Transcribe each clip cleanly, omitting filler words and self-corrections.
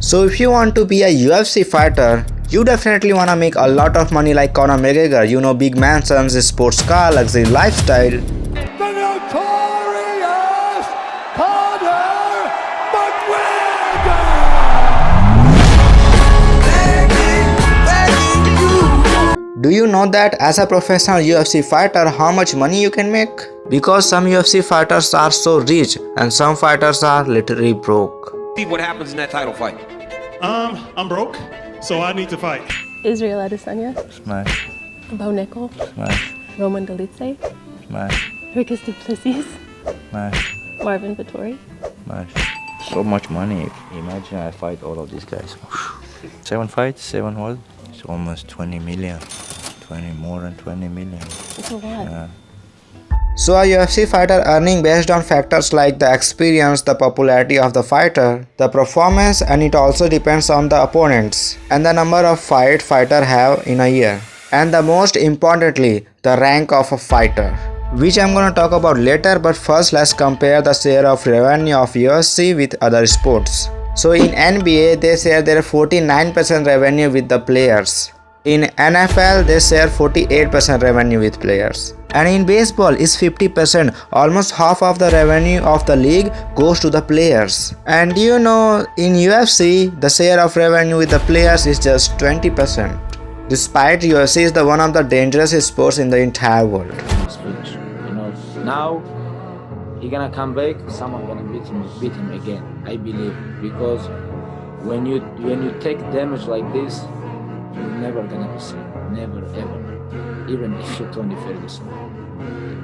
So if you want to be a UFC fighter, you definitely wanna make a lot of money like Conor McGregor, you know, big mansions, sports car, luxury lifestyle. The notorious Conor McGregor! Do you know that as a professional UFC fighter how much money you can make? Because some UFC fighters are so rich and some fighters are literally broke. See what happens in that title fight. I'm broke, so I need to fight. Israel Adesanya, Smash, Bo Nickel, smash, Roman Dolidze, smash, Ricus Duplessis, smash, Marvin Vettori. smash. So much money. Imagine I fight all of these guys. 7 fights, 7 what? It's almost 20 million. More than 20 million. It's a lot. Yeah. So a UFC fighter earning based on factors like the experience, the popularity of the fighter, the performance, and it also depends on the opponents and the number of fighter have in a year. And the most importantly, the rank of a fighter, which I'm gonna talk about later, but first let's compare the share of revenue of UFC with other sports. So in NBA they share their 49% revenue with the players. In NFL they share 48% revenue with players. And in baseball is 50%, almost half of the revenue of the league goes to the players. And you know, in UFC the share of revenue with the players is just 20%. Despite UFC is the one of the dangerous sports in the entire world. You know, now he gonna come back, someone gonna beat him again. I believe, because when you take damage like this, you're never gonna be seen. Never ever. Even if you're Tony Ferguson.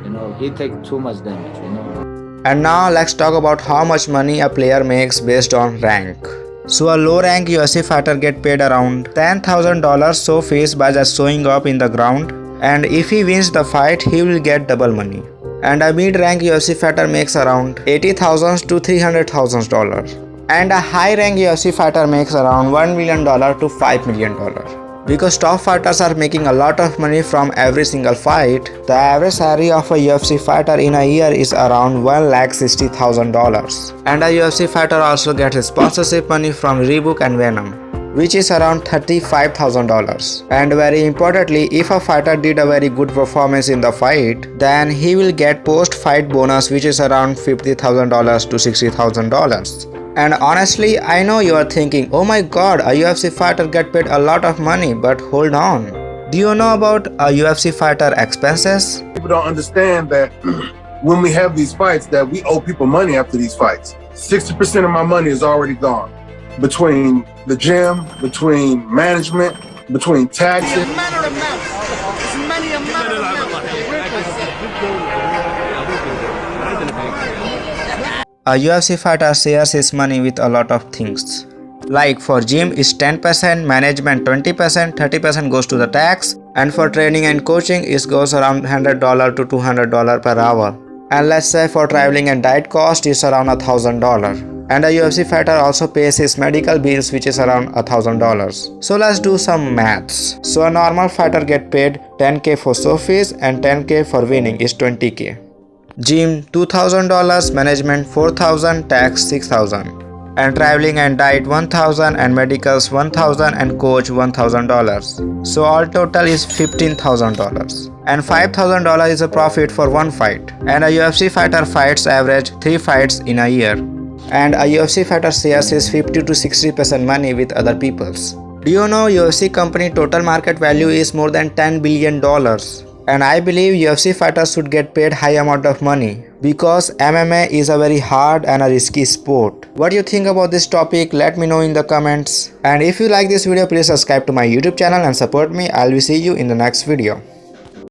You know, he take too much damage, you know. And now let's talk about how much money a player makes based on rank. So a low rank UFC fighter get paid around $10,000 so fees by just showing up in the ground, and if he wins the fight he will get double money. And a mid rank UFC fighter makes around $80,000 to $300,000. And a high rank UFC fighter makes around $1 million to $5 million. Because top fighters are making a lot of money from every single fight, the average salary of a UFC fighter in a year is around $160,000. And a UFC fighter also gets sponsorship money from Reebok and Venom, which is around $35,000. And very importantly, if a fighter did a very good performance in the fight, then he will get post-fight bonus, which is around $50,000 to $60,000. And honestly, I know you are thinking, oh my god, a UFC fighter get paid a lot of money, but hold on. Do you know about a UFC fighter expenses? People don't understand that when we have these fights, that we owe people money after these fights. 60% of my money is already gone. Between the gym, between management, between taxes. A UFC fighter shares his money with a lot of things. Like for gym is 10%, management 20%, 30% goes to the tax, and for training and coaching it goes around $100 to $200 per hour. And let's say for traveling and diet cost is around $1,000. And a UFC fighter also pays his medical bills, which is around $1,000. So let's do some maths. So a normal fighter get paid $10K for show fees and $10K for winning is $20K. Gym $2,000, management $4,000, tax $6,000, and traveling and diet $1,000, and medicals $1,000, and coach $1,000. So all total is $15,000, and $5,000 is a profit for one fight. And a UFC fighter fights average 3 fights in a year, and a UFC fighter shares his 50 to 60% money with other people's. Do you know UFC company total market value is more than $10 billion? And I believe UFC fighters should get paid high amount of money, because MMA is a very hard and a risky sport. What do you think about this topic? Let me know in the comments. And if you like this video, please subscribe to my YouTube channel and support me. I will see you in the next video.